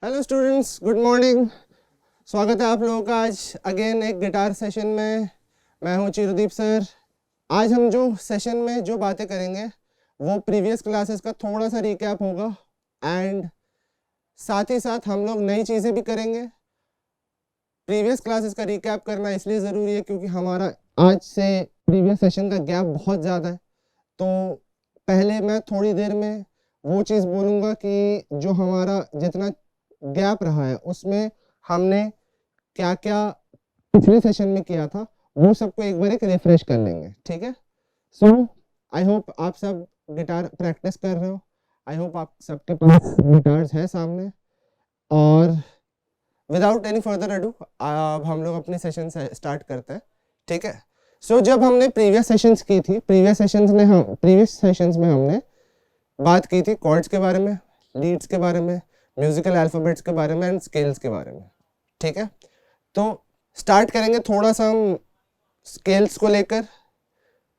Hello students, good morning. स्वागत है आप लोगों का आज अगेन एक गिटार सेशन में। मैं हूं चिरुदीप सर। आज हम जो सेशन में जो बातें करेंगे वो प्रीवियस क्लासेस का थोड़ा सा रिकैप होगा एंड साथ ही साथ हम लोग नई चीज़ें भी करेंगे। प्रीवियस क्लासेस का रिकैप करना इसलिए ज़रूरी है क्योंकि हमारा आज से प्रीवियस सेशन का गैप बहुत ज़्यादा है। तो पहले मैं थोड़ी देर में वो चीज़ बोलूँगा कि जो हमारा जितना गैप रहा है उसमें हमने क्या क्या पिछले सेशन में किया था वो सबको एक बार एक रिफ्रेश कर लेंगे, ठीक है। सो आई होप आप सब गिटार प्रैक्टिस कर रहे हो। आई होप आप सबके पास गिटार्स है सामने। और विदाउट एनी फर्दर अडू अब हम लोग अपने सेशन से स्टार्ट करते हैं, ठीक है। सो जब हमने प्रीवियस सेशंस की थी, प्रीवियस सेशंस में हमने बात की थी कॉर्ड्स के बारे में, लीड्स के बारे में, म्यूजिकल अल्फाबेट्स के बारे में एंड स्केल्स के बारे में, ठीक है। तो स्टार्ट करेंगे थोड़ा सा हम स्केल्स को लेकर,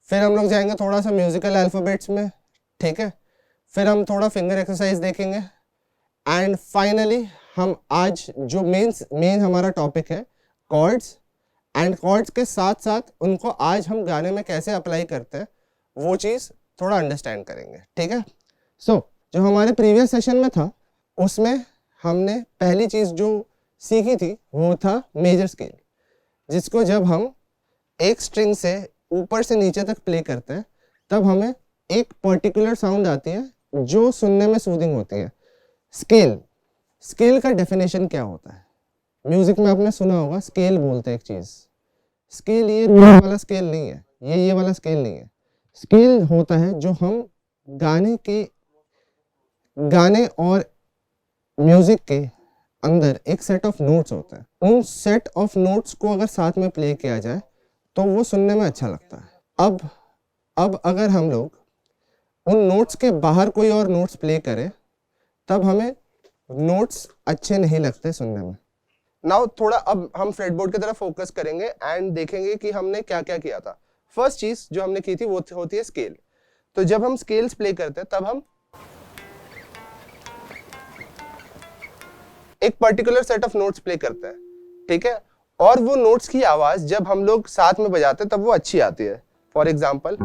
फिर हम लोग जाएंगे थोड़ा सा म्यूजिकल अल्फाबेट्स में, ठीक है। फिर हम थोड़ा फिंगर एक्सरसाइज देखेंगे एंड फाइनली हम आज जो मेन हमारा टॉपिक है कॉर्ड्स, एंड कॉर्ड्स के साथ साथ उनको आज हम गाने में कैसे अप्लाई करते हैं वो चीज़ थोड़ा अंडरस्टैंड करेंगे, ठीक है। सो जो हमारे प्रीवियस सेशन में था उसमें हमने पहली चीज़ जो सीखी थी वो था मेजर स्केल, जिसको जब हम एक स्ट्रिंग से ऊपर से नीचे तक प्ले करते हैं तब हमें एक पर्टिकुलर साउंड आती है जो सुनने में सूदिंग होती है। स्केल, स्केल का डेफिनेशन क्या होता है? म्यूजिक में आपने सुना होगा स्केल बोलते हैं एक चीज़। स्केल ये वाला स्केल नहीं है, ये वाला स्केल नहीं है। स्केल होता है जो हम गाने और म्यूजिक के अंदर एक सेट ऑफ नोट्स होता है। उन सेट ऑफ नोट्स को अगर साथ में प्ले किया जाए तो वो सुनने में अच्छा लगता है। अब अगर हम लोग उन नोट्स के बाहर कोई और नोट्स प्ले करें तब हमें नोट्स अच्छे नहीं लगते सुनने में। नाउ थोड़ा अब हम फ्रेटबोर्ड की तरफ फोकस करेंगे एंड देखेंगे कि हमने क्या क्या किया था। फर्स्ट चीज जो हमने की थी वो होती है स्केल। तो जब हम स्केल्स प्ले करते हैं तब हम एक particular set of notes play करते हैं, ठीक है। और वो नोट्स की आवाज जब हम लोग साथ में बजाते हैं तब वो अच्छी आती है। फॉर एग्जाम्पल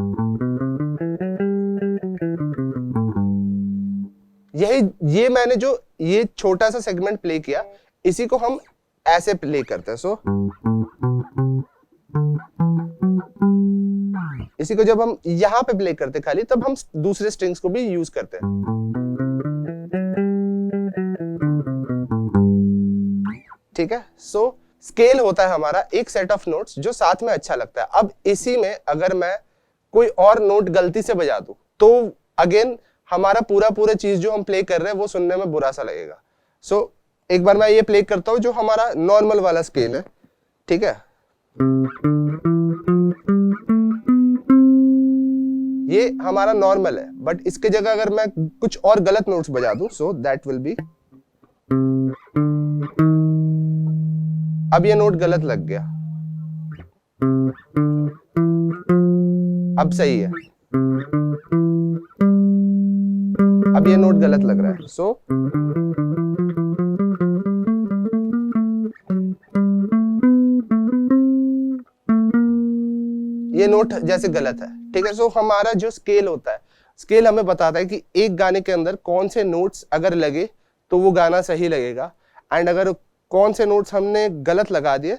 ये मैंने जो ये छोटा सा सेगमेंट प्ले किया इसी को हम ऐसे प्ले करते हैं। इसी को जब हम यहां पे प्ले करते खाली तब हम दूसरे स्ट्रिंग्स को भी यूज करते हैं, ठीक है। सो स्केल होता है हमारा एक सेट ऑफ नोट्स जो साथ में अच्छा लगता है। अब इसी में अगर मैं कोई और नोट गलती से बजा दूं तो अगेन हमारा पूरा चीज जो हम प्ले कर रहे हैं वो सुनने में बुरा सा लगेगा। सो एक बार मैं ये प्ले करता हूं जो हमारा नॉर्मल वाला स्केल है, ठीक है। ये हमारा नॉर्मल है बट इसके जगह अगर मैं कुछ और गलत नोट्स बजा दूं सो दैट विल बी, अब ये नोट गलत लग गया, अब सही है, अब ये नोट गलत लग रहा है। सो ये नोट जैसे गलत है, ठीक है। सो हमारा जो स्केल होता है, स्केल हमें बताता है कि एक गाने के अंदर कौन से नोट्स अगर लगे तो वो गाना सही लगेगा एंड अगर कौन से नोट्स हमने गलत लगा दिए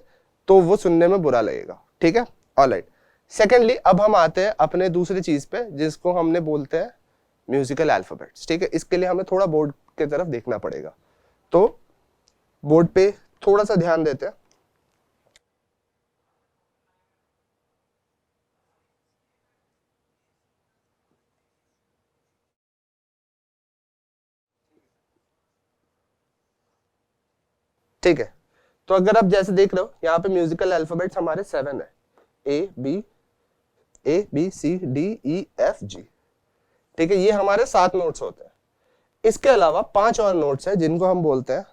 तो वो सुनने में बुरा लगेगा, ठीक है। ऑलराइट। सेकेंडली अब हम आते हैं अपने दूसरी चीज पे जिसको हमने बोलते हैं म्यूजिकल अल्फाबेट्स, ठीक है। इसके लिए हमें थोड़ा बोर्ड की तरफ देखना पड़ेगा, तो बोर्ड पे थोड़ा सा ध्यान देते हैं। ठीक है, तो अगर आप जैसे देख रहे हो यहाँ पे म्यूजिकल अल्फाबेट्स हमारे 7 है, A B C D E F G, ठीक है। ये हमारे 7 नोट्स होते हैं। इसके अलावा 5 और नोट्स हैं जिनको हम बोलते हैं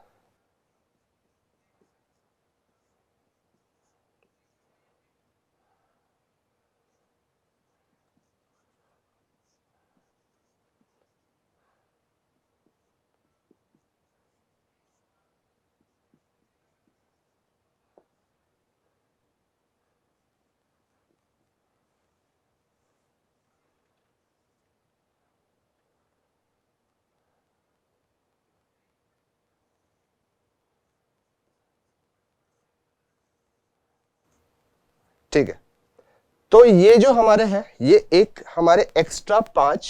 ठीक है, तो ये जो हमारे हैं ये एक हमारे एक्स्ट्रा 5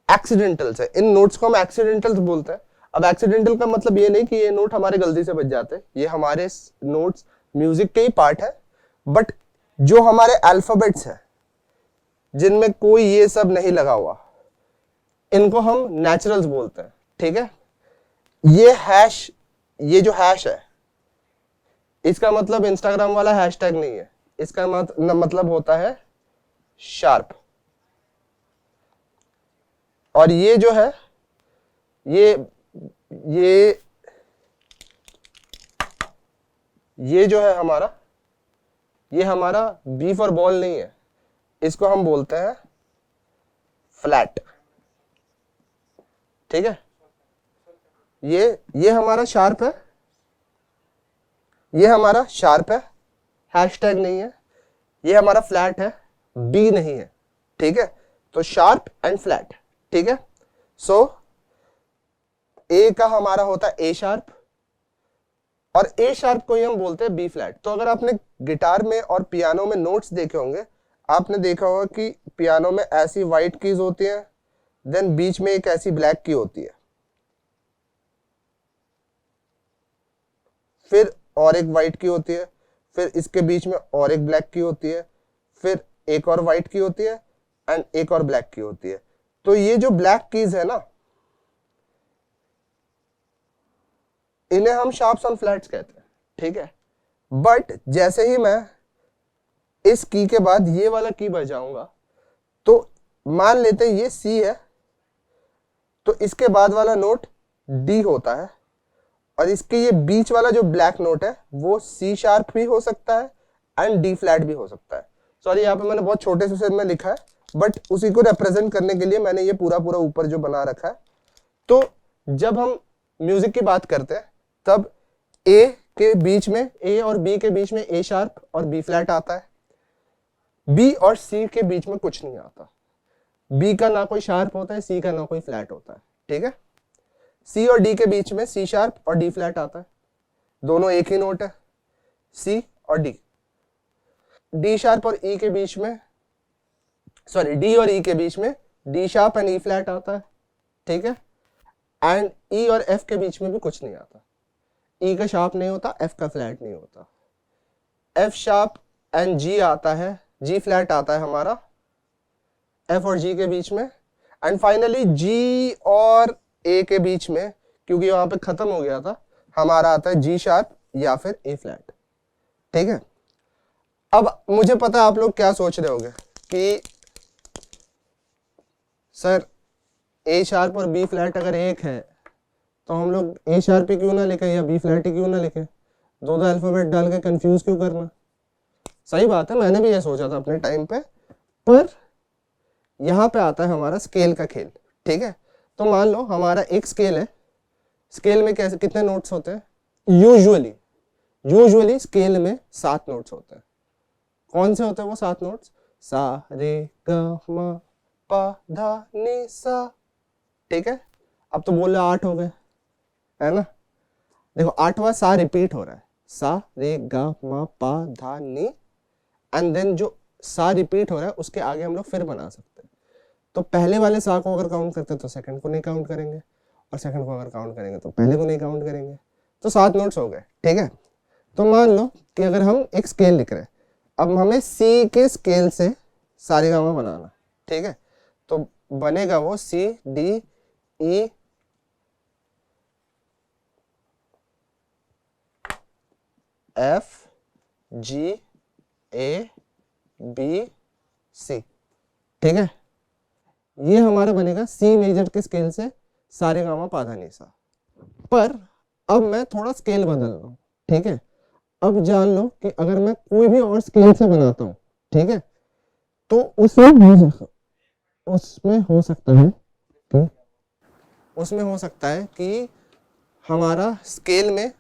एक्सीडेंटल्स है। इन नोट्स को हम एक्सीडेंटल्स बोलते हैं। अब एक्सीडेंटल का मतलब ये नहीं कि ये नोट हमारे गलती से बज जाते हैं, ये हमारे नोट्स म्यूजिक के ही पार्ट है, बट जो हमारे अल्फाबेट्स हैं जिनमें कोई ये सब नहीं लगा हुआ, इनको हम नेचुरल्स बोलते हैं। ठीक है, ये हैश, ये जो हैश है इसका मतलब इंस्टाग्राम वाला हैशटैग नहीं है, इसका मतलब होता है शार्प। और ये जो है ये जो है हमारा, ये हमारा बी फॉर बॉल नहीं है, इसको हम बोलते हैं फ्लैट। ठीक है, ये हमारा शार्प है, ये हमारा शार्प है, हैशटैग नहीं है, ये हमारा फ्लैट है, बी नहीं है। ठीक है, तो शार्प एंड फ्लैट। ठीक है, सो ए का हमारा होता है ए शार्प, और ए शार्प को ही हम बोलते हैं बी फ्लैट। तो अगर आपने गिटार में और पियानो में नोट्स देखे होंगे, आपने देखा होगा कि पियानो में ऐसी व्हाइट कीज होती हैं, देन बीच में एक ऐसी ब्लैक की होती है, फिर और एक व्हाइट की होती है, फिर इसके बीच में और एक ब्लैक की होती है, फिर एक और व्हाइट की होती है एंड एक और ब्लैक की होती है। तो ये जो ब्लैक कीज है ना, इन्हें हम शार्प्स एंड फ्लैट्स कहते हैं। ठीक है, बट जैसे ही मैं इस की के बाद ये वाला की बजाऊंगा, तो मान लेते हैं ये सी है, तो इसके बाद वाला नोट डी होता है, और इसके ये बीच वाला जो ब्लैक नोट है वो सी शार्प भी हो सकता है एंड डी फ्लैट भी हो सकता है। सॉरी, यहाँ पे मैंने बहुत छोटे से में लिखा है, बट उसी को रिप्रेजेंट करने के लिए मैंने ये पूरा ऊपर जो बना रखा है। तो जब हम म्यूजिक की बात करते हैं तब ए के बीच में, ए और बी के बीच में ए शार्प और बी फ्लैट आता है, बी और सी के बीच में कुछ नहीं आता। बी का ना कोई शार्प होता है, सी का ना कोई फ्लैट होता है। ठीक है, सी और डी के बीच में सी शार्प और डी फ्लैट आता है, दोनों एक ही नोट है, सी और डी। डी शार्प और ई के बीच में, सॉरी, डी और ई के बीच में D sharp and E flat आता है। ठीक है, एंड ई और एफ के बीच में भी कुछ नहीं आता, ई का शार्प नहीं होता, एफ का फ्लैट नहीं होता। एफ शार्प एंड जी आता है, जी फ्लैट आता है हमारा एफ और जी के बीच में, एंड फाइनली जी और ए के बीच में, क्योंकि वहां पे खत्म हो गया था, हमारा आता है जी शार्प या फिर ए फ्लैट। ठीक है, अब मुझे पता है आप लोग क्या सोच रहे होंगे कि सर ए शार्प और बी फ्लैट अगर एक है तो हम लोग ए शार्प ही क्यों ना लिखे या बी फ्लैट ही क्यों ना लिखे, दो अल्फाबेट डाल के कंफ्यूज क्यों करना। सही बात है, मैंने भी ये सोचा था अपने टाइम पे, पर यहाँ पे आता है हमारा स्केल का खेल। ठीक है, तो मान लो हमारा एक स्केल है, स्केल में कैसे कितने नोट्स होते हैं? यूजुअली स्केल में 7 नोट्स होते हैं। कौन से होते हैं वो 7 नोट्स? सा रे ग म पा धा नि सा। ठीक है, अब तो बोल रहे 8 हो गए, है ना? देखो 8वां सा रिपीट हो रहा है, सा रे ग म पा धा नि, एंड देन जो सा रिपीट हो रहा है उसके आगे हम लोग फिर बना सकते हैं। तो पहले वाले सा को अगर काउंट करते हैं तो सेकंड को नहीं काउंट करेंगे, और सेकंड को अगर काउंट करेंगे तो पहले को नहीं काउंट करेंगे। तो 7 नोट्स हो गए। ठीक है, तो मान लो कि अगर हम एक स्केल लिख रहे हैं, अब हमें सी के स्केल से सारेगामा बनाना। ठीक है, तो बनेगा वो C D E F G A B C. ठीक है, ये हमारा बनेगा सी मेजर के स्केल से सारेगामा पा धा नि सा। पर अब मैं थोड़ा स्केल बदल रहा हूँ। ठीक है, अब जान लो कि अगर मैं कोई भी और स्केल से बनाता हूँ, ठीक है, तो उसमें हो सकता है कि हमारा स्केल में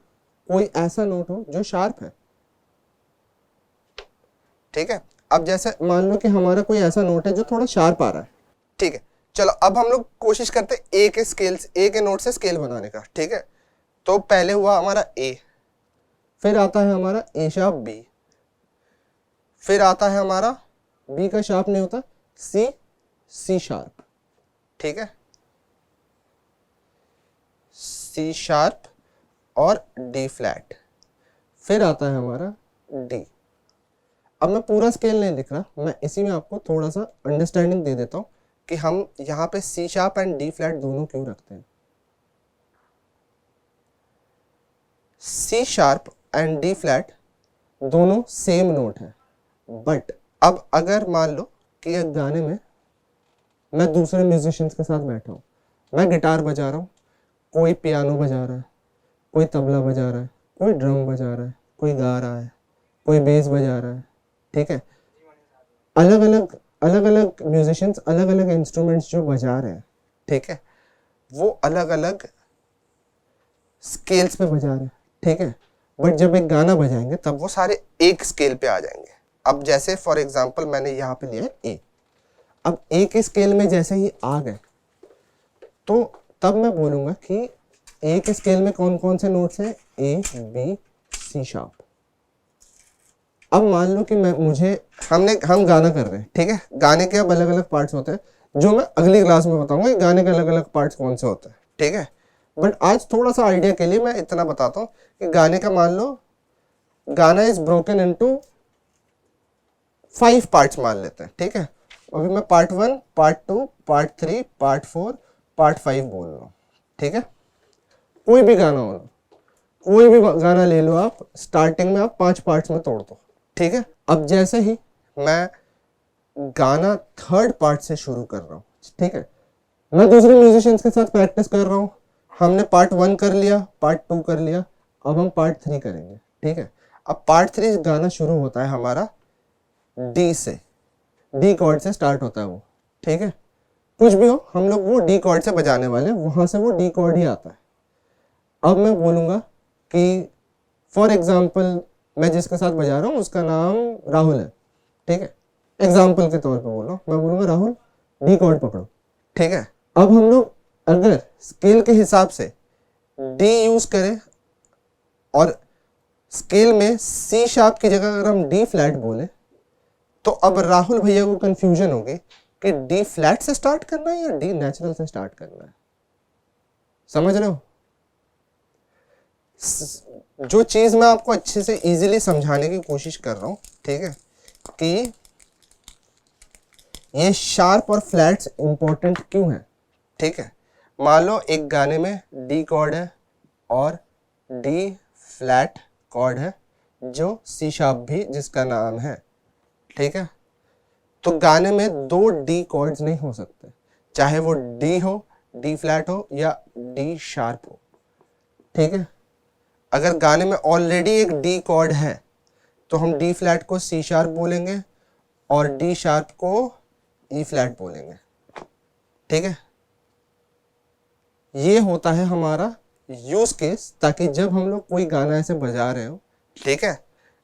कोई ऐसा नोट हो जो शार्प है। ठीक है, अब जैसे मान लो कि हमारा कोई ऐसा नोट है जो थोड़ा शार्प आ रहा है। ठीक है, चलो अब हम लोग कोशिश करते हैं ए के स्केल से, ए के नोट से स्केल बनाने का। ठीक है, तो पहले हुआ हमारा ए, फिर आता है हमारा ए शार्प बी, फिर आता है हमारा बी का शार्प नहीं होता, सी, सी शार्प, ठीक है, सी शार्प और डी फ्लैट, फिर आता है हमारा डी। अब मैं पूरा स्केल नहीं लिख रहा, मैं इसी में आपको थोड़ा सा अंडरस्टैंडिंग दे देता हूँ कि हम यहाँ पे C sharp and D flat दोनों क्यों रखते हैं। C sharp and D flat दोनों सेम नोट है, बट अब अगर मान लो कि एक गाने में मैं दूसरे म्यूजिशियंस के साथ बैठा हूँ, मैं गिटार बजा रहा हूँ, कोई पियानो बजा रहा है, कोई तबला बजा रहा है, कोई ड्रम बजा रहा है, कोई गा रहा है, कोई बेस बजा रहा है, ठीक है, अलग अलग म्यूजिशियंस अलग अलग इंस्ट्रूमेंट्स जो बजा रहे हैं, ठीक है, वो अलग अलग स्केल्स पे बजा रहे हैं, ठीक है, बट जब एक गाना बजाएंगे तब वो सारे एक स्केल पे आ जाएंगे। अब जैसे फॉर एग्जांपल मैंने यहाँ पे लिया है ए, अब ए के स्केल में जैसे ही आ गए तो तब मैं बोलूँगा कि ए के स्केल में कौन कौन से नोट्स हैं, ए, बी, सी शार्प। अब मान लो कि हम गाना कर रहे हैं, ठीक है, गाने के अब अलग अलग पार्ट्स होते हैं जो मैं अगली क्लास में बताऊंगा गाने के अलग अलग पार्ट्स कौन से होते हैं, ठीक है, बट आज थोड़ा सा आइडिया के लिए मैं इतना बताता हूँ कि गाने का मान लो गाना इज ब्रोकन इनटू 5 पार्ट्स मान लेते हैं, ठीक है, अभी मैं part 1, part 2, part 3, part 4, part 5 बोल रहा हूँ, ठीक है, कोई भी गाना हो, कोई भी गाना ले लो आप, स्टार्टिंग में आप 5 पार्ट्स में तोड़ दो, ठीक है। अब जैसे ही मैं गाना थर्ड पार्ट से शुरू कर रहा हूँ, ठीक है, मैं दूसरे म्यूजिशियंस के साथ प्रैक्टिस कर रहा हूँ, हमने पार्ट 1 कर लिया, पार्ट 2 कर लिया, अब हम पार्ट 3 करेंगे, ठीक है। अब पार्ट 3 गाना शुरू होता है हमारा डी से, डी कॉर्ड से स्टार्ट होता है वो, ठीक है, कुछ भी हो हम लोग वो डी कॉर्ड से बजाने वाले हैं, वहां से वो डी कॉर्ड ही आता है। अब मैं बोलूँगा कि फॉर एग्जाम्पल मैं जिसके साथ बजा रहा हूँ उसका नाम राहुल है, ठीक है, एग्जाम्पल के तौर पे बोल रहा हूँ, मैं बोलूँगा राहुल डी कॉर्ड पकड़ो, ठीक है। अब हम लोग अगर स्केल के हिसाब से डी यूज करें और स्केल में सी शार्प की जगह अगर हम डी फ्लैट बोले तो अब राहुल भैया को कंफ्यूजन होगी कि डी फ्लैट से स्टार्ट करना है या डी नेचुरल से स्टार्ट करना है, समझ रहे हो। जो चीज मैं आपको अच्छे से इजीली समझाने की कोशिश कर रहा हूं, ठीक है, कि ये शार्प और फ्लैट्स इंपॉर्टेंट क्यों है, ठीक है। मान लो एक गाने में डी कॉर्ड है और डी फ्लैट कॉर्ड है जो सी शार्प भी जिसका नाम है, ठीक है, तो गाने में 2 डी कॉर्ड्स नहीं हो सकते, चाहे वो डी हो, डी फ्लैट हो या डी शार्प हो, ठीक है। अगर गाने में ऑलरेडी एक डी कॉर्ड है तो हम डी फ्लैट को सी शार्प बोलेंगे और डी शार्प को ई फ्लैट बोलेंगे, ठीक है। ये होता है हमारा यूज केस, ताकि जब हम लोग कोई गाना ऐसे बजा रहे हो, ठीक है,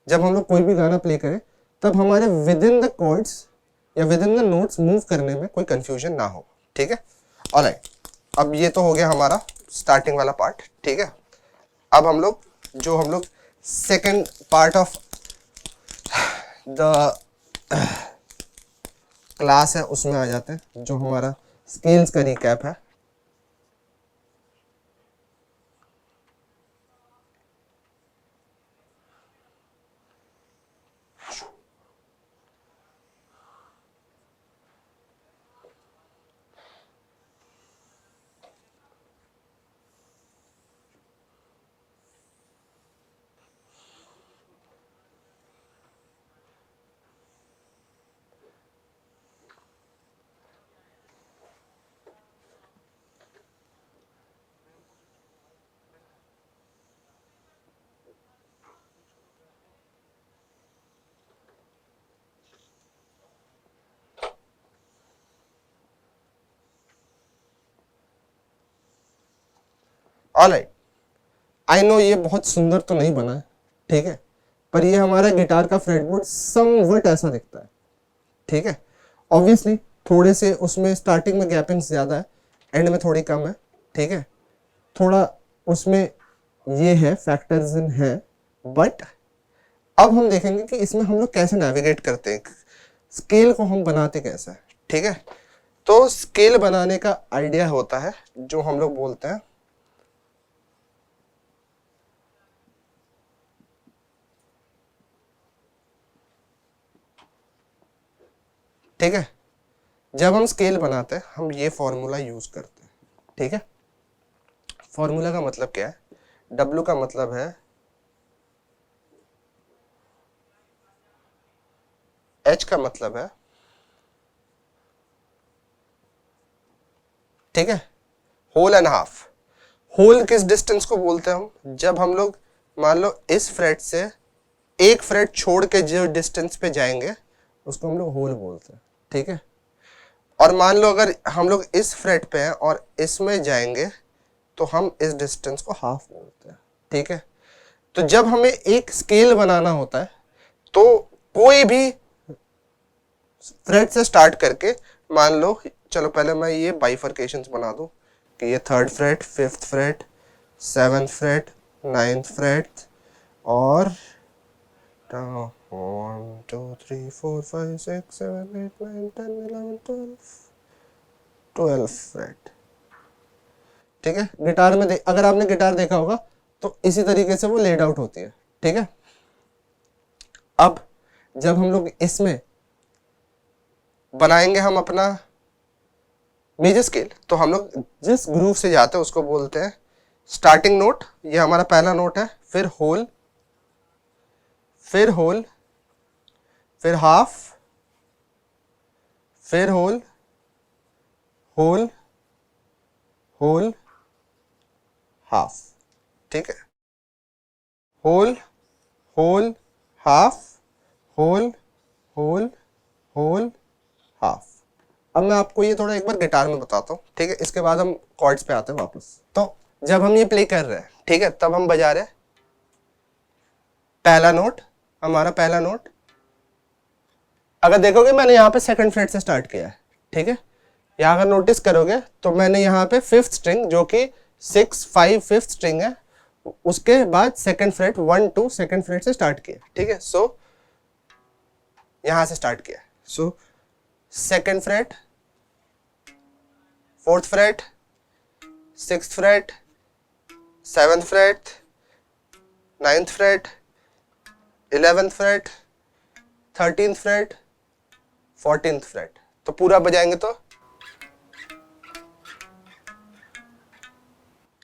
जब हम लोग कोई भी गाना प्ले करें तब हमारे विद इन द कॉर्ड्स या with in the notes move करने में कोई कंफ्यूजन ना हो, ठीक है। ऑलराइट, अब ये तो हो गया हमारा स्टार्टिंग वाला पार्ट, ठीक है। अब हम लोग second part of the class है उसमें आ जाते हैं, जो हमारा स्केल्स का रिकैप है। ऑलराइट, आई नो ये बहुत सुंदर तो नहीं बना है, ठीक है, पर ये हमारा गिटार का फ्रेटबोर्ड समवट ऐसा दिखता है, ठीक है। ऑब्वियसली थोड़े से उसमें स्टार्टिंग में गैपिंग्स ज़्यादा है, एंड में थोड़ी कम है, ठीक है, थोड़ा उसमें ये है फैक्टर्स इन है, बट अब हम देखेंगे कि इसमें हम लोग कैसे नेविगेट करते हैं, स्केल को हम बनाते कैसे हैं। ठीक है, तो स्केल बनाने का आइडिया होता है जो हम लोग बोलते हैं ठीक है, जब हम स्केल बनाते हैं हम ये फॉर्मूला यूज करते हैं। ठीक है, फॉर्मूला का मतलब क्या है, W का मतलब है H का मतलब है, ठीक है, होल एंड हाफ। होल किस डिस्टेंस को बोलते हैं हम, जब हम लोग मान लो इस फ्रेट से एक फ्रेट छोड़ के जो डिस्टेंस पे जाएंगे उसको हम लोग होल बोलते हैं। ठीक है, और मान लो अगर हम लोग इस फ्रेट पे हैं और इसमें जाएंगे तो हम इस डिस्टेंस को हाफ बोलते हैं। ठीक है, तो जब हमें एक स्केल बनाना होता है तो कोई भी फ्रेट से स्टार्ट करके, मान लो चलो पहले मैं ये बाइफर्केशंस बना दूं कि ये 3rd freight, 5th freight, 7th freight, 9th freight और 1 2 3 4 5 6 7 8 9 10 11 12 फ्रेट। ठीक है, गिटार में अगर आपने गिटार देखा होगा तो इसी तरीके से वो लेड आउट होती है। ठीक है, अब जब हम लोग इसमें बनाएंगे हम अपना मेजर स्केल, तो हम लोग जिस ग्रूव से जाते हैं उसको बोलते हैं स्टार्टिंग नोट। ये हमारा पहला नोट है, फिर होल, फिर होल, फिर हाफ, फिर होल, होल, होल, हाफ। ठीक है, whole, whole, half, whole, whole, whole, half. अब मैं आपको ये थोड़ा एक बार गिटार में बताता हूँ। ठीक है, इसके बाद हम कॉर्ड्स पे आते हैं वापस। तो जब हम ये प्ले कर रहे हैं, ठीक है, तब हम बजा रहे हैं पहला नोट, हमारा पहला नोट। अगर देखोगे मैंने यहाँ पे 2nd फ्रेट से स्टार्ट किया है। ठीक है, यहाँ अगर नोटिस करोगे तो मैंने यहाँ पे 5th स्ट्रिंग जो कि 6 5 5th स्ट्रिंग है, उसके बाद 2nd फ्रेट 1 2 2nd फ्रेट से स्टार्ट किया। ठीक है, सो यहाँ से स्टार्ट किया। सो 2nd freight, 4th freight, 6th freight, 7th freight, 9th freight, 11th freight, 13th freight, 14th freight. तो पूरा बजाएंगे तो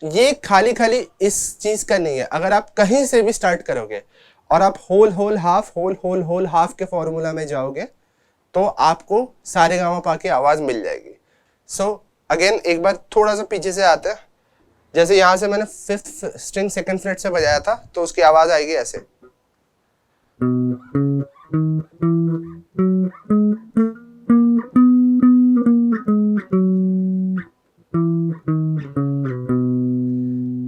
ये खाली खाली इस चीज का नहीं है। अगर आप कहीं से भी स्टार्ट करोगे और आप whole whole half, whole whole whole half के फॉर्मूला में जाओगे तो आपको सारे गामा पा की आवाज मिल जाएगी। सो अगेन एक बार थोड़ा सा पीछे से आते हैं। जैसे यहां से मैंने 5th स्ट्रिंग 2nd फ्रेट से बजाया था तो उसकी आवाज आएगी ऐसे।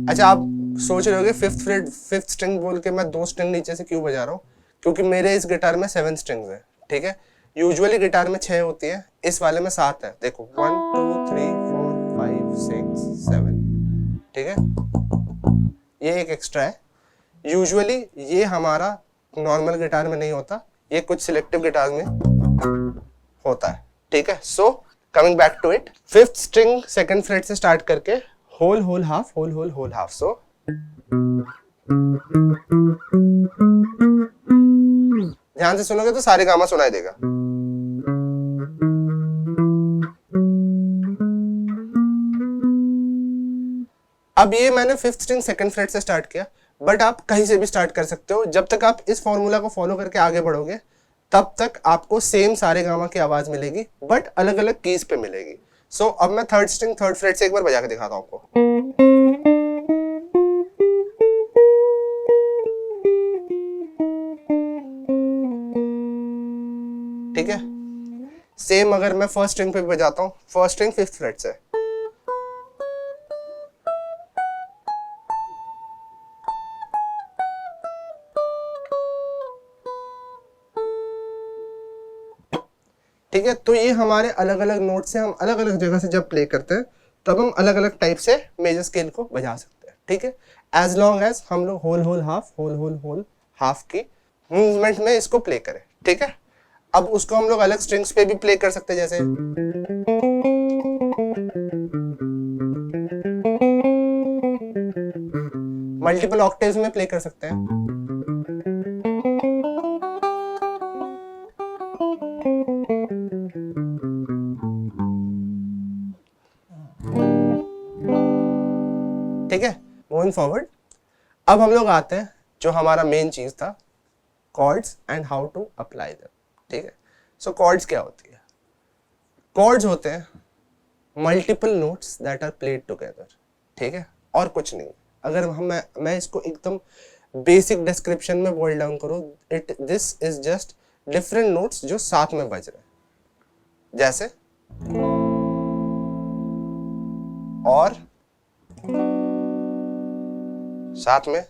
अच्छा, आप सोच रहे होगे 5th फ्रेट 5th स्ट्रिंग बोल के मैं 2 स्ट्रिंग नीचे से क्यों बजा रहा हूँ, क्योंकि मेरे इस गिटार में 7 स्ट्रिंग्स है। ठीक है, यूजुअली गिटार में 6 होती है, इस वाले में 7 है। देखो 1 2 3 4 5 6 7। ठीक है, ये एक एक्स्ट्रा है। यूजुअली ये हमारा नॉर्मल गिटार में नहीं होता, ये कुछ सिलेक्टिव गिटार में होता है। ठीक है, so coming back to it, 5th string 2nd fret से स्टार्ट करके whole whole half, whole whole whole half. So ध्यान से सुनोगे तो सारे गामा सुनाई देगा। अब ये मैंने 5th स्ट्रिंग 2nd फ्रेट से स्टार्ट किया, बट आप कहीं से भी स्टार्ट कर सकते हो। जब तक आप इस फॉर्मूला को फॉलो करके आगे बढ़ोगे तब तक आपको सेम सारे गामा की आवाज मिलेगी, बट अलग अलग कीज पे मिलेगी। सो अब मैं 3rd स्ट्रिंग 3rd फ्रेट से एक बार बजा के दिखाता हूं आपको। ठीक है, सेम अगर मैं 1st स्ट्रिंग पे भी बजाता हूं, 1st स्ट्रिंग 5th फ्रेट से। ठीक है, तो ये हमारे अलग अलग नोट से हम अलग अलग जगह से जब प्ले करते हैं तब हम अलग अलग टाइप से मेजर स्केल को बजा सकते हैं। ठीक है, एज लॉन्ग एज हम लोग whole whole half, whole whole whole half की मूवमेंट में इसको प्ले करें, ठीक है। अब उसको हम लोग अलग स्ट्रिंग्स पे भी प्ले कर सकते हैं, जैसे मल्टीपल ऑक्टेव्स में प्ले कर सकते हैं। ठीक है, मूविंग फॉरवर्ड। अब हम लोग आते हैं जो हमारा मेन चीज था, chords and how to apply them, ठीक है। सो कॉर्ड्स क्या होती है? कॉर्ड्स होते हैं multiple notes that are played together, ठीक है, और कुछ नहीं। अगर मैं इसको एकदम बेसिक डिस्क्रिप्शन में बॉइल डाउन करूं, this is just different notes जो साथ में बज रहे हैं, जैसे और साथ में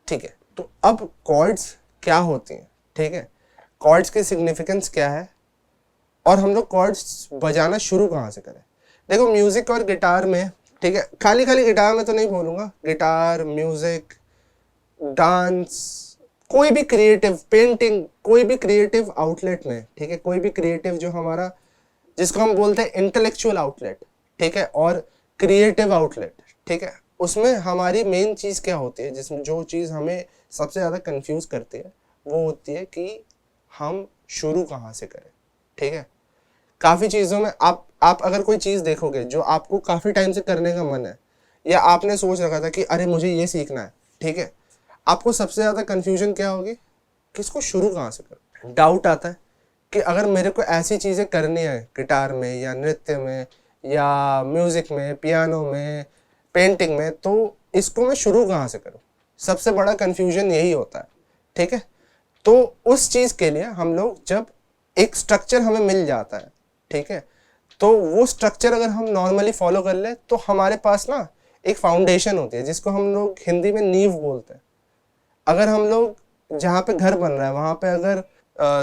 ठीक है। तो अब कॉर्ड्स क्या होती हैं, ठीक है, कॉर्ड्स की सिग्निफिकेंस क्या है, और हम लोग कॉर्ड्स बजाना शुरू कहाँ से करें? देखो, म्यूजिक और गिटार में, ठीक है, खाली गिटार में तो नहीं बोलूँगा, गिटार, म्यूजिक, डांस, कोई भी क्रिएटिव, पेंटिंग, कोई भी क्रिएटिव आउटलेट में, ठीक है, कोई भी क्रिएटिव जो हमारा, जिसको हम बोलते हैं इंटेलेक्चुअल आउटलेट, ठीक है, और क्रिएटिव आउटलेट, ठीक है, उसमें हमारी मेन चीज़ क्या होती है, जिसमें जो चीज़ हमें सबसे ज़्यादा कंफ्यूज करती है वो होती है कि हम शुरू कहाँ से करें, ठीक है। काफ़ी चीज़ों में आप अगर कोई चीज़ देखोगे जो आपको काफ़ी टाइम से करने का मन है, या आपने सोच रखा था कि अरे मुझे ये सीखना है, ठीक है, आपको सबसे ज़्यादा कन्फ्यूजन क्या होगी कि इसको शुरू कहाँ से करें। डाउट आता है कि अगर मेरे को ऐसी चीज़ें करनी है गिटार में या नृत्य में या म्यूज़िक में, पियानो में, पेंटिंग में, तो इसको मैं शुरू कहाँ से करूँ। सबसे बड़ा कन्फ्यूजन यही होता है, ठीक है। तो उस चीज़ के लिए हम लोग, जब एक स्ट्रक्चर हमें मिल जाता है, ठीक है, तो वो स्ट्रक्चर अगर हम नॉर्मली फॉलो कर ले तो हमारे पास ना एक फाउंडेशन होती है, जिसको हम लोग हिंदी में नींव बोलते हैं। अगर हम लोग जहाँ पे घर बन रहा है वहाँ पे अगर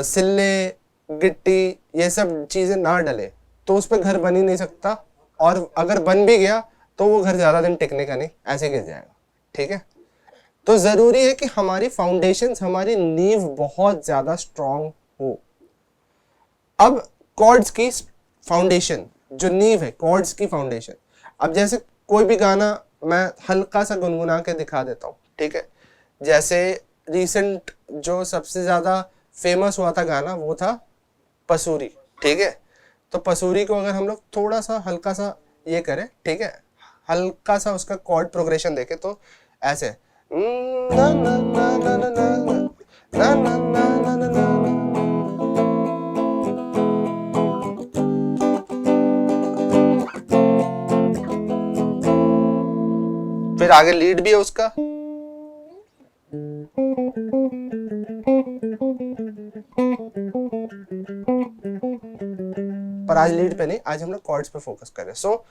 सिल्ले, गिट्टी, ये सब चीज़ें ना डले तो उस पर घर बन ही नहीं सकता, और अगर बन भी गया तो वो घर ज़्यादा दिन टिकने का नहीं, ऐसे गिर जाएगा, ठीक है। तो ज़रूरी है कि हमारी फाउंडेशंस, हमारी नींव बहुत ज़्यादा स्ट्रांग हो। अब कॉर्ड्स की फाउंडेशन, जो नींव है, कॉर्ड्स की फाउंडेशन, अब जैसे कोई भी गाना मैं हल्का सा गुनगुना के दिखा देता हूँ, ठीक है। जैसे रिसेंट जो सबसे ज़्यादा फेमस हुआ था गाना, वो था पसूरी, ठीक है। तो पसूरी को अगर हम लोग थोड़ा सा हल्का सा ये करें, ठीक है, हल्का सा उसका कॉर्ड प्रोग्रेशन देखें तो ऐसे ना ना ना ना ना ना ना ना ना ना ना, फिर आगे लीड भी है उसका, पर आज लीड पे नहीं, आज हम लोग कॉर्ड्स पे फोकस कर रहे हैं। सो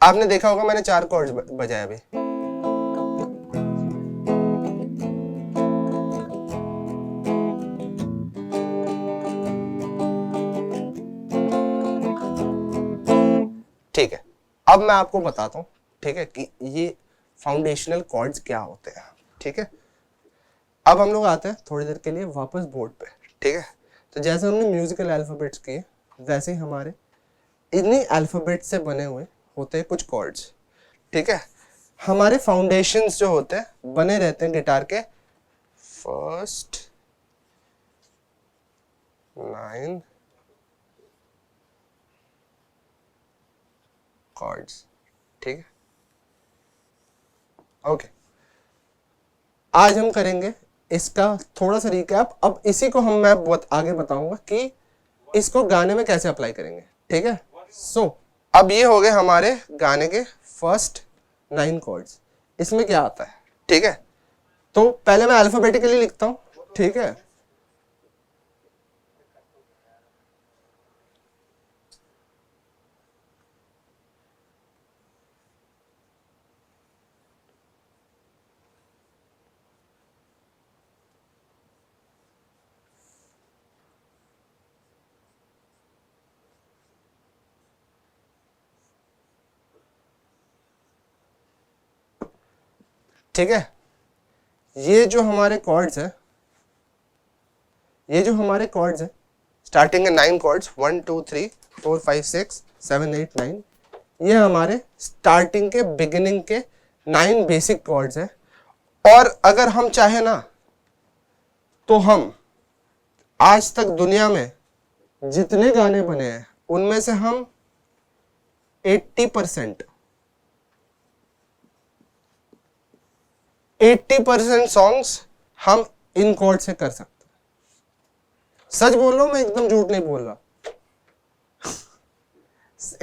आपने देखा होगा मैंने 4 कॉर्ड्स बजाए अभी, ठीक है। अब मैं आपको बताता हूँ, ठीक है, कि ये फाउंडेशनल कॉर्ड्स क्या होते हैं, ठीक है। अब हम लोग आते हैं थोड़ी देर के लिए वापस बोर्ड पे, ठीक है। तो जैसे हमने म्यूजिकल अल्फाबेट्स किए, वैसे ही हमारे इन्हीं अल्फाबेट से बने हुए होते हैं कुछ कॉर्ड्स, ठीक है। हमारे फाउंडेशंस जो होते हैं बने रहते हैं गिटार के फर्स्ट 9 कॉर्ड्स, ठीक है, ओके। आज हम करेंगे इसका थोड़ा सा रिकैप। अब इसी को मैं आगे बताऊंगा कि इसको गाने में कैसे अप्लाई करेंगे, ठीक है। सो अब ये हो गए हमारे गाने के फर्स्ट 9 कॉर्ड्स। इसमें क्या आता है, ठीक है। तो पहले मैं अल्फाबेटिकली लिखता हूं, ठीक है। ठीक है, ये जो हमारे कॉर्ड्स है, ये जो हमारे कॉर्ड्स है, स्टार्टिंग है 9 कॉर्ड्स, 1 2 3 4 5 6 7 8 9, ये हमारे स्टार्टिंग के बिगिनिंग के 9 बेसिक कॉर्ड्स है। और अगर हम चाहे ना तो हम आज तक दुनिया में जितने गाने बने हैं उनमें से हम 80% सॉन्ग्स हम इन कॉर्ड से कर सकते हैं। सच बोल रहा हूं मैं, एकदम झूठ नहीं बोल रहा,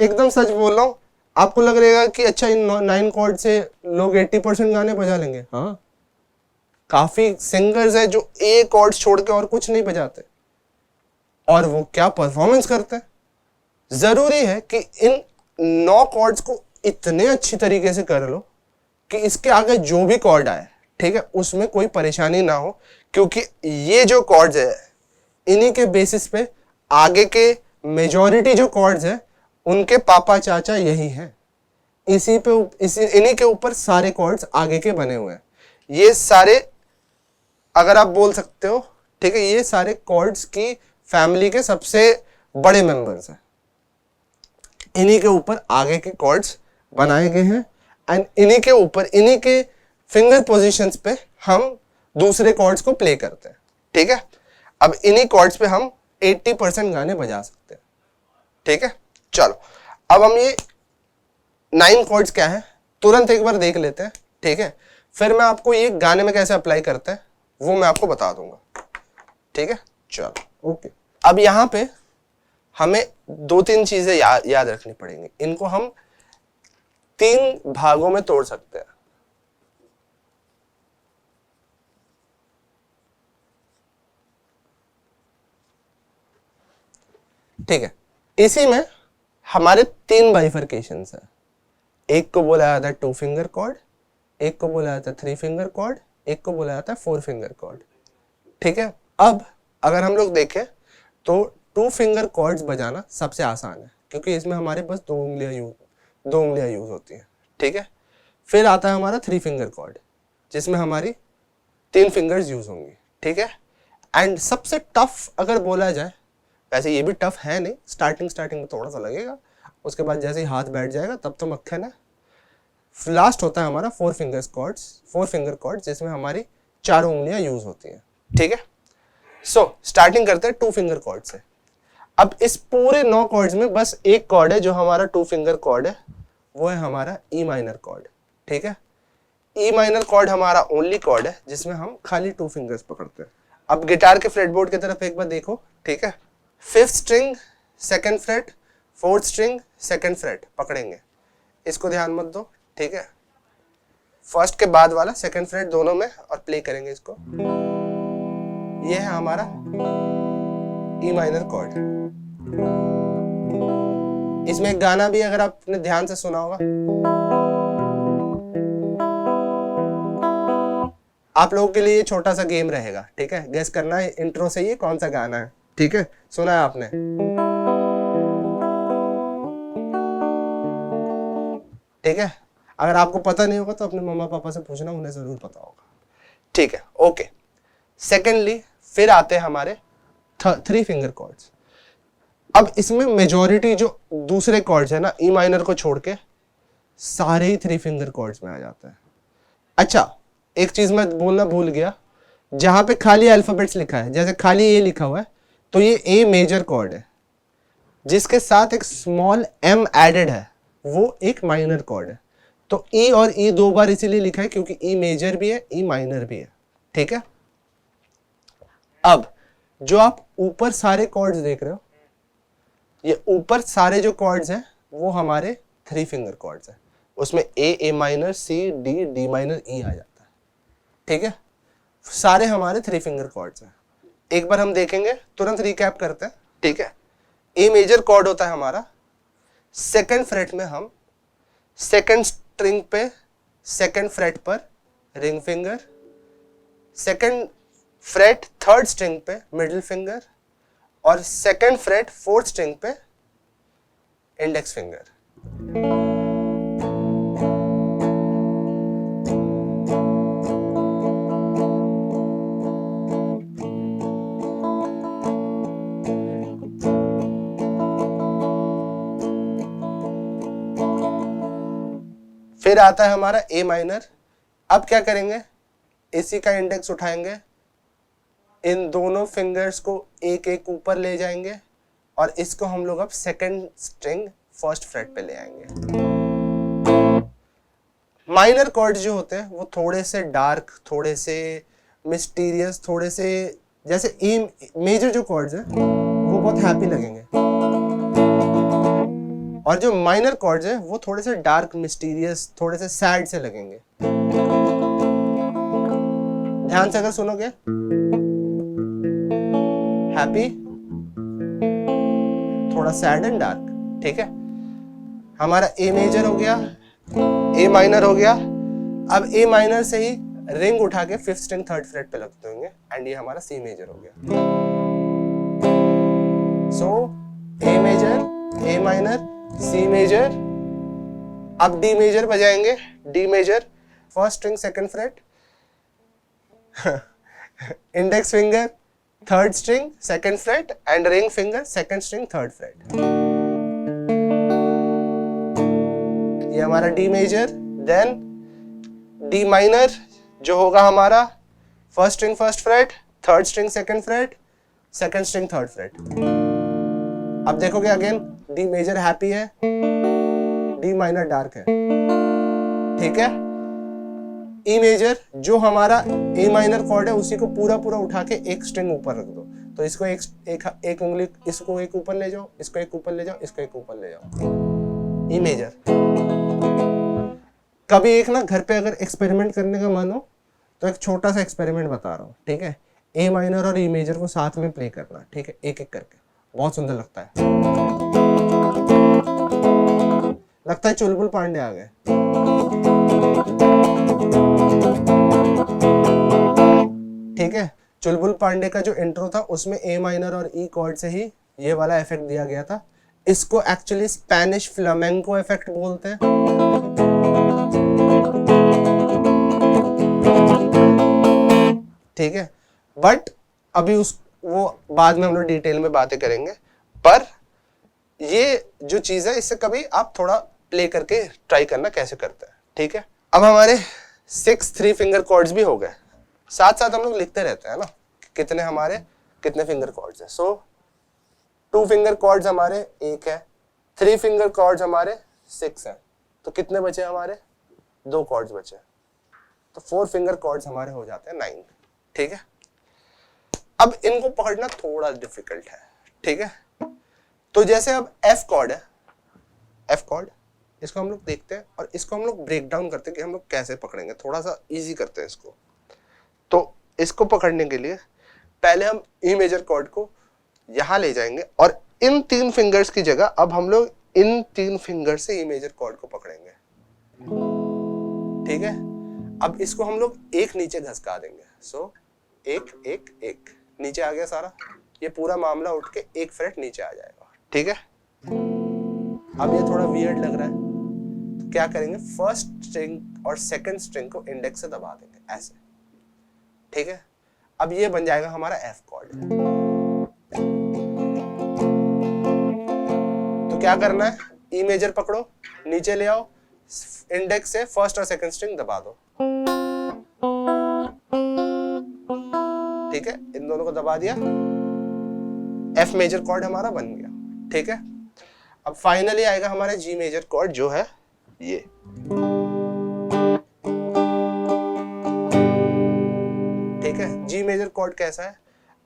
एकदम सच बोल रहा हूं। आपको लग रहेगा कि अच्छा इन 9 कॉर्ड से लोग 80% गाने बजा लेंगे, हाँ, काफी सिंगर्स हैं जो ए कॉर्ड छोड़ के और कुछ नहीं बजाते और वो क्या परफॉर्मेंस करते हैं। जरूरी है कि इन 9 कॉर्ड्स को इतने अच्छी तरीके से कर लो कि इसके आगे जो भी कॉर्ड आए, ठीक है, उसमें कोई परेशानी ना हो, क्योंकि ये जो कॉर्ड्स है इन्हीं के बेसिस पे आगे के मेजॉरिटी जो कॉर्ड्स है उनके पापा चाचा यही हैं, इन्हीं के ऊपर सारे कॉर्ड्स आगे के बने हुए हैं। ये सारे, अगर आप बोल सकते हो, ठीक है, ये सारे कॉर्ड्स की फैमिली के सबसे बड़े मेंबर्स हैं, इन्हीं के ऊपर आगे के कॉर्ड्स बनाए गए हैं एंड इन्हीं के ऊपर, इन्हीं के फिंगर पोजीशंस पे हम दूसरे कॉर्ड्स को प्ले करते हैं, ठीक है। अब इन्हीं कॉर्ड्स पे हम 80% गाने बजा सकते हैं, ठीक है। चलो अब हम ये 9 कॉर्ड्स क्या है तुरंत एक बार देख लेते हैं, ठीक है, फिर मैं आपको ये गाने में कैसे अप्लाई करते हैं वो मैं आपको बता दूंगा, ठीक है। चलो ओके, अब यहां पे हमें 2-3 चीजें याद रखनी पड़ेंगी। इनको हम 3 भागों में तोड़ सकते हैं, ठीक है। इसी में हमारे 3 बाइफरकेशंस है। एक को बोला जाता है 2 फिंगर कॉर्ड, एक को बोला जाता है 3 फिंगर कॉर्ड, एक को बोला जाता है 4 फिंगर कॉर्ड, ठीक है। अब अगर हम लोग देखें तो 2 फिंगर कॉर्ड्स बजाना सबसे आसान है, क्योंकि इसमें हमारे पास 2 उंगलियां यूज होती हैं, ठीक है। फिर आता है हमारा 3 फिंगर कॉर्ड, जिसमें हमारी 3 फिंगर्स यूज होंगी, ठीक है। एंड सबसे टफ अगर बोला जाए, वैसे ये भी टफ है नहीं, स्टार्टिंग में थोड़ा सा लगेगा, उसके बाद जैसे ही हाथ बैठ जाएगा तब तो मक्खन है। लास्ट होता है हमारा 4 फिंगर कॉर्ड्स, जिसमें हमारी 4 उंगलियां यूज होती हैं, ठीक है। सो स्टार्टिंग करते हैं 2 फिंगर कॉर्ड से। अब इस पूरे 9 कॉर्ड्स में बस एक कॉर्ड है जो हमारा 2 फिंगर कॉर्ड है, वो है हमारा ई माइनर कॉर्ड, ठीक है। ई माइनर कॉर्ड हमारा ओनली कॉर्ड है जिसमें हम खाली 2 फिंगर्स पकड़ते हैं। अब गिटार के फ्रेटबोर्ड की तरफ एक बार देखो, ठीक है। 5th string 2nd freight, 4th string 2nd freight पकड़ेंगे, इसको ध्यान मत दो, ठीक है। फर्स्ट के बाद वाला 2nd फ्रेट दोनों में, और प्ले करेंगे इसको। ये है हमारा ई माइनर कॉर्ड। इसमें एक गाना भी अगर आपने ध्यान से सुना होगा, आप लोगों के लिए ये छोटा सा गेम रहेगा, ठीक है। गेस करना है इंट्रो से ये कौन सा गाना है, ठीक है। सुना है आपने, ठीक है। अगर आपको पता नहीं होगा तो अपने मम्मा पापा से पूछना, उन्हें जरूर पता होगा, ठीक है, ओके। सेकेंडली फिर आते हैं हमारे 3 फिंगर कॉर्ड्स। अब इसमें मेजॉरिटी जो दूसरे कॉर्ड्स है ना, ई माइनर को छोड़ के सारे ही 3 फिंगर कॉर्ड्स में आ जाता है। अच्छा, एक चीज मैं बोलना भूल गया, जहां पे खाली अल्फाबेट्स लिखा है, जैसे खाली ए लिखा हुआ है, तो ये ए मेजर कॉर्ड है, जिसके साथ एक स्मॉल एम एडेड है, वो एक माइनर कॉर्ड है। तो ई और ई 2 बार इसीलिए लिखा है क्योंकि ई मेजर भी है, ई माइनर भी है, ठीक है। अब जो आप ऊपर सारे कॉर्ड्स देख रहे हो, ये ऊपर सारे जो कॉर्ड्स हैं वो हमारे 3 फिंगर कॉर्ड्स हैं। उसमें A minor, C, D minor, E आ जाता है, ठीक है। सारे हमारे 3 फिंगर कॉर्ड्स हैं। एक बार हम देखेंगे, तुरंत रिकैप करते हैं, ठीक है। ए मेजर कॉर्ड होता है हमारा, 2nd फ्रेट में हम 2nd स्ट्रिंग पे 2nd फ्रेट पर ring finger, 2nd freight 3rd string पे मिडिल फिंगर, और 2nd फ्रेट 4th स्ट्रिंग पे इंडेक्स फिंगर। फिर आता है हमारा ए माइनर। अब क्या करेंगे, इसी का इंडेक्स उठाएंगे, इन दोनों फिंगर्स को एक एक ऊपर ले जाएंगे और इसको हम लोग अब सेकंड स्ट्रिंग फर्स्ट फ्रेट पे ले आएंगे। माइनर कॉर्ड्स जो होते हैं वो थोड़े से डार्क, थोड़े से मिस्टीरियस, थोड़े से जैसे ई मेजर जो कॉर्ड्स हैं वो बहुत हैप्पी लगेंगे, और जो माइनर कॉर्ड्स हैं वो थोड़े से डार्क, मिस्टीरियस, थोड़े से सैड से लगेंगे। ध्यान से अगर सुनोगे, हैप्पी, थोड़ा सैड एंड डार्क। ठीक है, हमारा ए मेजर हो गया, ए माइनर हो गया। अब ए माइनर से ही रिंग उठा के फिफ्थ स्ट्रिंग थर्ड फ्रेट पे लगते होंगे एंड ये हमारा सी मेजर हो गया। So A major, A minor, C major. अब डी मेजर बजाएंगे, D major first string second fret, index finger third string second fret and ring finger second string third fret. ये हमारा D major. Then D minor जो होगा हमारा first string first fret, third string second fret, second string third fret. अब देखोगे again D major happy है, D minor dark है। ठीक है, ई मेजर जो हमारा ए माइनर कॉर्ड है उसी को पूरा पूरा उठा के एक स्ट्रिंग ऊपर रख दो, तो इसको एक उंगली, इसको एक ऊपर ले जाओ, इसको एक ऊपर ले जाओ, इसको एक ऊपर ले जाओ, ई मेजर। कभी एक ना घर पे अगर एक्सपेरिमेंट करने का मन हो तो एक छोटा सा एक्सपेरिमेंट बता रहा हूँ। ठीक है, ए माइनर और ई मेजर को साथ में प्ले करना। ठीक है, एक एक करके, बहुत सुंदर लगता है। लगता है चुलबुल पांडे आ गए। ठीक है, चुलबुल पांडे का जो इंट्रो था उसमें ए माइनर और ई कॉर्ड से ही ये वाला इफेक्ट दिया गया था। इसको एक्चुअली स्पेनिश फ्लामेंको इफेक्ट बोलते हैं। ठीक है, बट अभी वो बाद में हम लोग डिटेल में बातें करेंगे, पर ये जो चीज है इससे कभी आप थोड़ा प्ले करके ट्राई करना कैसे करते हैं। ठीक है, अब हमारे 6 3 फिंगर कॉर्ड्स भी हो गए। साथ साथ हम लोग लिखते रहते हैं ना कितने फिंगर कॉर्ड्स हैं। सो 2 फिंगर कॉर्ड्स हमारे 1 है, 3 फिंगर कॉर्ड्स हमारे 6 हैं, तो कितने बचे हमारे 2 कॉर्ड्स बचे, तो 4 फिंगर कॉर्ड्स हमारे हो जाते हैं 9। ठीक है, अब इनको पकड़ना थोड़ा डिफिकल्ट है। ठीक है, तो जैसे अब एफ कॉर्ड है, एफ कॉर्ड इसको हम लोग देखते हैं और इसको हम लोग ब्रेक डाउन करते हैं कि हम लोग कैसे पकड़ेंगे, थोड़ा सा इजी करते हैं इसको। तो इसको पकड़ने के लिए पहले हम ई मेजर कॉर्ड को यहां ले जाएंगे और इन 3 फिंगर्स की जगह अब हम लोग इन 3 फिंगर से ई मेजर कॉर्ड को पकड़ेंगे। ठीक है, अब इसको हम लोग एक नीचे घसका देंगे। सो एक एक एक नीचे आ गया सारा, ये पूरा मामला उठ के एक फ्रेट नीचे आ जाएगा। ठीक है, अब ये थोड़ा वियर्ड लग रहा है, तो क्या करेंगे, फर्स्ट स्ट्रिंग और सेकंड स्ट्रिंग को इंडेक्स से दबा देंगे ऐसे। ठीक है, अब ये बन जाएगा हमारा एफ कॉर्ड। तो क्या करना है, ई मेजर पकड़ो, नीचे ले आओ, इंडेक्स से फर्स्ट और सेकंड स्ट्रिंग दबा दो। ठीक है, इन दोनों को दबा दिया, एफ मेजर कॉर्ड हमारा बन गया। ठीक है, अब फाइनली आएगा हमारे जी मेजर कॉर्ड जो है ये। ठीक है, जी मेजर कॉर्ड कैसा है।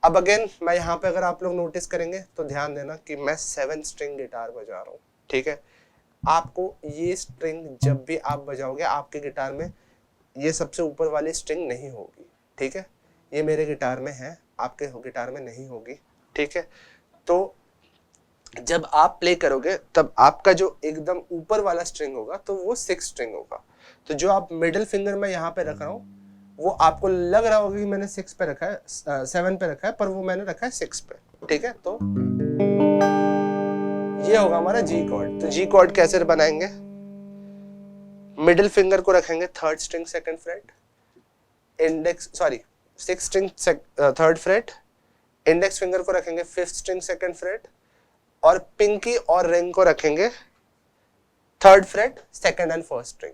अब अगेन मैं यहाँ पे अगर आप लोग नोटिस करेंगे तो ध्यान देना कि मैं 7 स्ट्रिंग गिटार बजा रहा हूँ। ठीक है, आपको ये स्ट्रिंग जब भी आप बजाओगे आपके गिटार में ये सबसे ऊपर वाली स्ट्रिंग नहीं होगी। ठीक है, ये मेरे गिटार में है, आपके गिटार में नहीं होगी। ठीक है, तो जब आप प्ले करोगे तब आपका जो एकदम ऊपर वाला स्ट्रिंग होगा तो वो 6 स्ट्रिंग होगा। तो जो आप मिडिल फिंगर में यहाँ पे रख रहा हूँ वो आपको लग रहा होगा कि मैंने 6 पे रखा है, 7 पे रखा है, पर वो मैंने रखा है 6 पे। ठीक है, तो ये होगा हमारा जी कॉर्ड। तो जी कॉर्ड कैसे बनाएंगे, मिडिल फिंगर को रखेंगे third string second fret, index 6 string third freight, index finger को रखेंगे 5th स्ट्रिंग सेकंड फ्रेट और पिंकी और रिंग को रखेंगे third freight second and first string.